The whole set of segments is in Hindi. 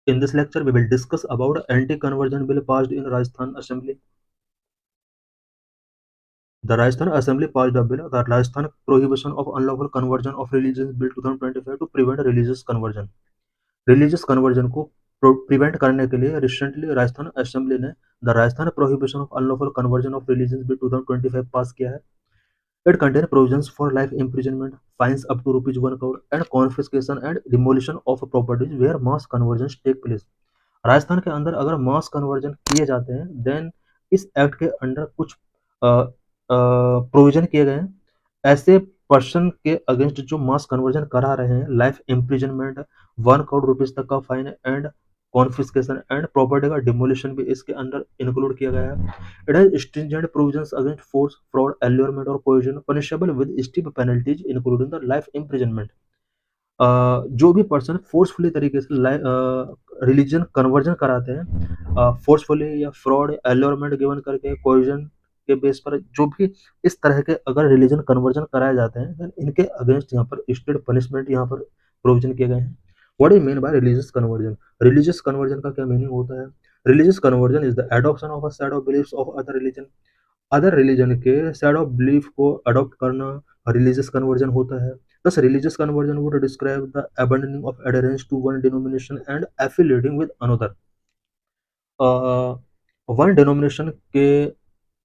In this lecture, we will discuss about anti-conversion bill passed in Rajasthan Assembly. The Rajasthan Assembly passed a bill, the Rajasthan Prohibition of Unlawful Conversion of Religions Bill 2025 to prevent religious conversion. Religious conversion को प्रिवेंट करने के लिए रिसेंटली राजस्थान असेंबली ने the Rajasthan prohibition of unlawful conversion of religion bill 2025 पास किया है. It contains provisions for life imprisonment, fines up to rupees 1 crore, and confiscation and demolition of properties where mass conversions take place. Rajasthan के अंदर अगर मास कन्वर्जन किए जाते हैं देन इस एक्ट के अंडर कुछ प्रोविजन किए गए हैं. ऐसे पर्सन के अगेंस्ट जो मास कन्वर्जन करा रहे हैं लाइफ इम्प्रिजनमेंट, 1 करोड़ रुपीज तक का fine and confiscation and property का डिमोलिशन भी इसके अंदर इंक्लूड किया गया है. It has stringent provisions against force, fraud, allurement और coercion punishable with steep penalties including the life imprisonment. जो भी पर्सन फोर्सफुली तरीके से रिलीजन कन्वर्जन कराते हैं, फोर्सफुली या फ्रॉड, एल्योरमेंट गिवन करके, कोएजन के बेस पर जो भी इस तरह के अगर रिलीजन कन्वर्जन कराए जाते हैं देन इनके अगेंस्ट यहाँ पर स्टेट पनिशमेंट यहाँ पर प्रोविजन किए गए हैं. What is mean by religious conversion? Religious conversion का क्या मीनिंग होता है? Religious conversion is the adoption of a set of beliefs of other religion के सेट ऑफ बिलीफ को अडॉप्ट करना रिलीजियस कन्वर्जन होता है. Thus, religious conversion would describe the abandoning of adherence to one denomination and affiliating with another. One denomination के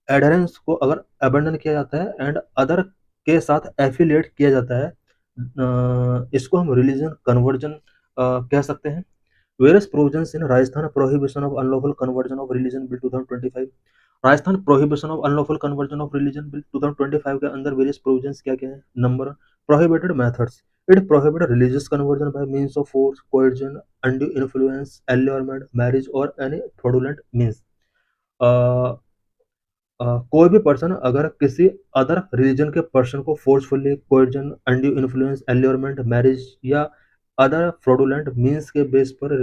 एडहेरेंस को अगर अबेंडन किया जाता है एंड अदर के साथ एफिलिएट किया जाता है, इसको हम रिलीजन कन्वर्जन कह सकते हैं. Various provisions in Rajasthan prohibition of unlawful conversion of religion bill 2025. Rajasthan prohibition of unlawful conversion of religion bill 2025 के अंदर वेरियस प्रोविजंस क्या क्या है? Number, prohibited methods. It prohibited religious conversion by means of force, coercion, undue influence, allurement, marriage और एनी फ्रॉडुलेंट मींस. कोई भी पर्सन अगर किसी अदर रिलीजन के पर्सन को forcefully, coercion, undue influence, allurement, marriage या अदर फ्रॉडुलेंट मींस के बेस पर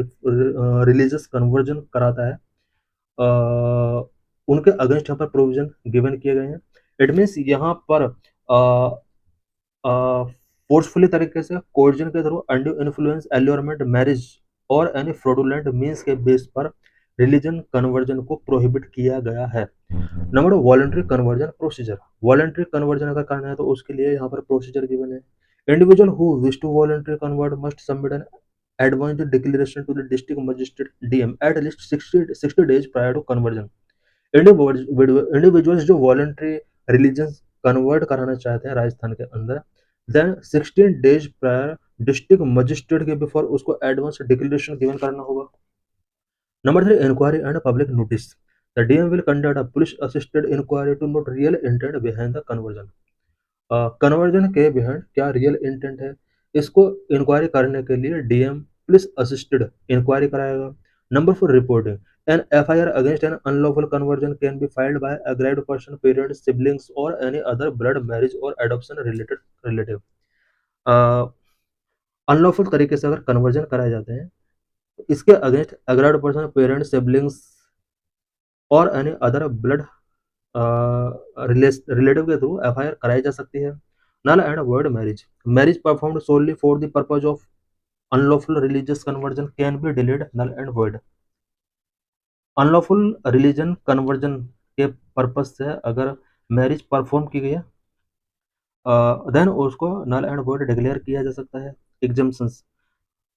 रिलीजियस कन्वर्जन कराता है, उनके अगेंस्ट यहाँ पर प्रोविजन गिवन किए गए हैं. इट मीन्स यहाँ पर फोर्सफुली तरीके से, कोएर्जन के through, undue influence, allurement, marriage और एनी फ्रॉडुलेंट मींस के बेस पर रिलीजन कन्वर्जन को प्रोहिबिट किया गया है. Number voluntary conversion procedure. Voluntary conversion अगर करना है तो उसके लिए यहाँ पर प्रोसीजर गिवन है. Individual who wish to voluntary convert must submit an advance declaration to the district magistrate DM at least 60 days prior to conversion. Individuals जो वॉलंटरी रिलीजन कन्वर्ट कराना चाहते हैं राजस्थान के अंदर then 16 days prior district magistrate के बिफोर उसको एडवांस डिक्लेरेशन गिवन करना होगा. Number 3, inquiry and public notice. The DM will conduct a police assisted inquiry to note real intent behind the conversion. Conversion के बिहाइंड क्या रियल इंटेंट है, इसको इंक्वायरी करने के लिए डीएम पुलिस असिस्टेड इंक्वायरी कराएगा. Number 4, reporting. An FIR against an unlawful conversion can be filed by अग्राइव्ड person, parents, siblings और एनी अदर ब्लड, मैरिज और एडॉप्शन रिलेटेड रिलेटिव. अनलॉफुल तरीके से अगर कन्वर्जन कराए जाते हैं इसके against aggrieved person, parents, siblings और एनी अदर ब्लड रिलेटिव के थ्रू एफआईआर कराई जा सकती है. Null and void marriage. Marriage performed solely for the purpose of unlawful religious conversion can be deleted, null and void. Unlawful religion conversion के पर्पज से अगर मैरिज परफॉर्म की गई है देन उसको नल एंड वॉइड डिक्लेयर किया जा सकता है. Exemptions.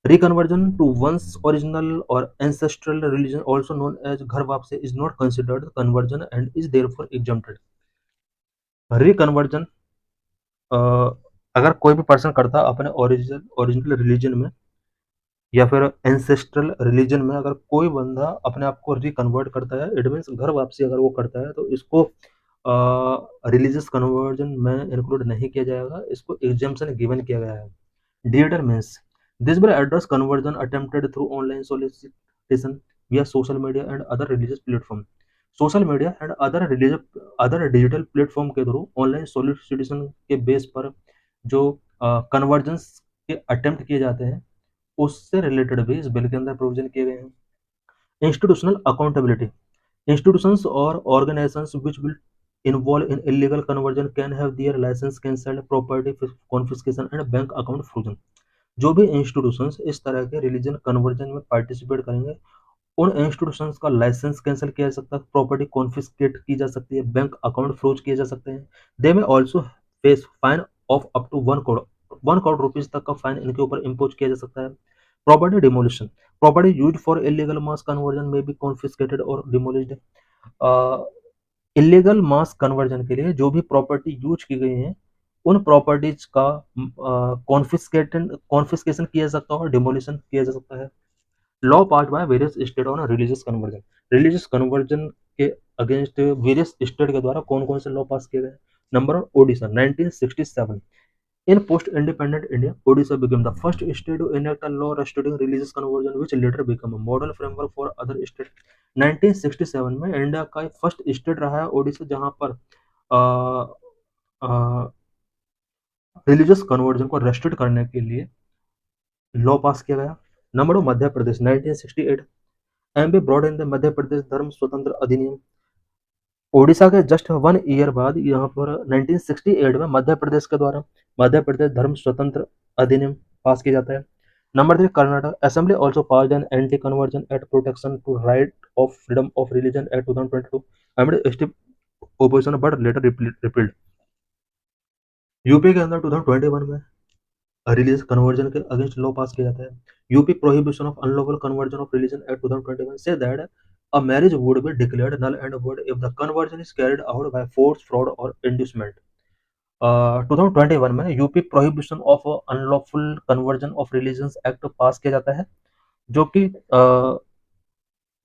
Reconversion to one's original or ancestral religion, also known as घर वापसी, is not considered conversion and is therefore exempted. Reconversion अगर कोई भी पर्सन करता अपने ओरिजिनल रिलीजन में या फिर एंसेस्ट्रल रिलीजन में, अगर कोई बंदा अपने आप को रिकन्वर्ट करता है, इट मीन्स घर वापसी अगर वो करता है, तो इसको रिलीजियस कन्वर्जन में इंक्लूड नहीं किया जाएगा, इसको एग्जेम्पशन गिवन किया गया है. डिएटर means this will address conversion attempted through online solicitation via social media and other religious platform. Social media and other digital platform के थ्रू ऑनलाइन सोलिसिटेशन के बेस पर जो कन्वर्जेंस के अटेम्प्ट किए जाते हैं उससे रिलेटेड भी इस बिल के अंदर प्रोविजन किए गए हैं. Institutional accountability. Institutions or organizations which will involve in illegal conversion can have their license cancelled, property confiscation and bank account frozen. जो भी इंस्टीट्यूशंस इस तरह के रिलीजन कन्वर्जन में पार्टिसिपेट करेंगे, उन इंस्टीट्यूशंस का लाइसेंस कैंसिल किया जा सकता है, प्रॉपर्टी कॉन्फिस्केट की जा सकती है, बैंक अकाउंट फ्रोज किए जा सकते हैं। They may also face fine of up to 1 crore rupees तक का फाइन इनके ऊपर इम्पोज किया जा सकता है। Property demolition, property use for illegal mass conversion में भी कॉन्फिस्केटेड और डिमोलिश्ड। इलीगल मास कन्वर्जन के लिए जो भी प्रॉपर्टी यूज की गई है, उन प्रॉपर्टीज का कॉन्फिस्केशन किया जा सकता है और डिमोलिशन किया जा सकता है। Law pass by various state on religious conversion, religious conversion के अगेंस्ट वेरियस स्टेट के द्वारा कौन कौन से लॉ पास किए गए? Number 1, Odisha 1967। In post independent India, Odisha became the first state to enact a law restricting religious conversion, which later became a model framework for other states. 1967 में इंडिया का फर्स्ट स्टेट रहा है ओडिशा, जहां पर रिलीजियस कन्वर्जन को रेस्ट्रिक्ट करने के लिए लॉ पास किया गया। Number 2, Madhya Pradesh 1968। MP brought in the Madhya Pradesh Dharm Swatantra अधिनियम। ओडिशा के जस्ट 1 ईयर बाद यहाँ पर 1968 में मध्य प्रदेश के द्वारा मध्य प्रदेश धर्म स्वतंत्र अधिनियम पास किया जाता है। Number 3, Karnataka assembly also passed an anti conversion act protection to right of freedom of religion act 2022 amid stiff opposition but later repealed। UP के अंदर 2021 में रिलीजियस कन्वर्जन के अगेंस्ट लॉ पास किया जाता है। UP prohibition of unlawful conversion of religion act 2021 से that a marriage would be declared null and void if the conversion is carried out by force, fraud or inducement। 2021 में UP prohibition of unlawful conversion of religion act pass किया जाता है, जो कि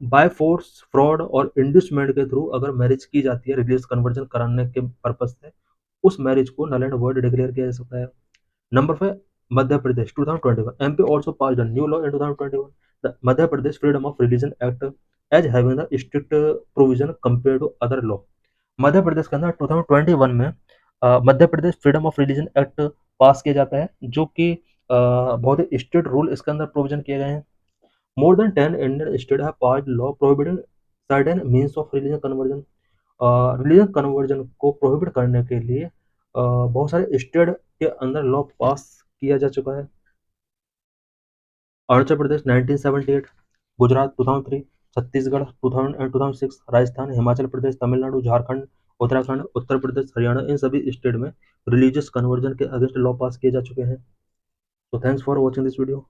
बाय फोर्स, फ्रॉड और इंड्यूसमेंट के थ्रू अगर मैरिज की जाती है रिलीजियस कन्वर्जन कराने के पर्पज से, उस मैरिज को नल एंड वॉइड डिक्लेयर किया जा सकता है। Number 5, Madhya Pradesh 2021। MP also passed a new law in 2021, the Madhya Pradesh freedom of religion act as having the strict provision compare to other law. Madhya Pradesh के अंदर 2021 में Madhya Pradesh freedom of religion act pass किया जाता है, जो कि बहुत ही स्ट्रिक्ट रूल इसके अंदर प्रोविजन किए गए हैं। More than 10 Indian state have passed law prohibiting certain means of religion conversion. Religion conversion को प्रोहिबिट करने के लिए बहुत सारे स्टेट के अंदर लॉ पास किया जा चुका है। अरुणाचल प्रदेश 1978, गुजरात 2003, छत्तीसगढ़ 2000 एंड 2006, राजस्थान, हिमाचल प्रदेश, तमिलनाडु, झारखंड, उत्तराखंड, उत्तर प्रदेश, हरियाणा, इन सभी स्टेट में रिलीजियस कन्वर्जन के अगेंस्ट लॉ पास किए जा चुके हैं। तो thanks for watching this video.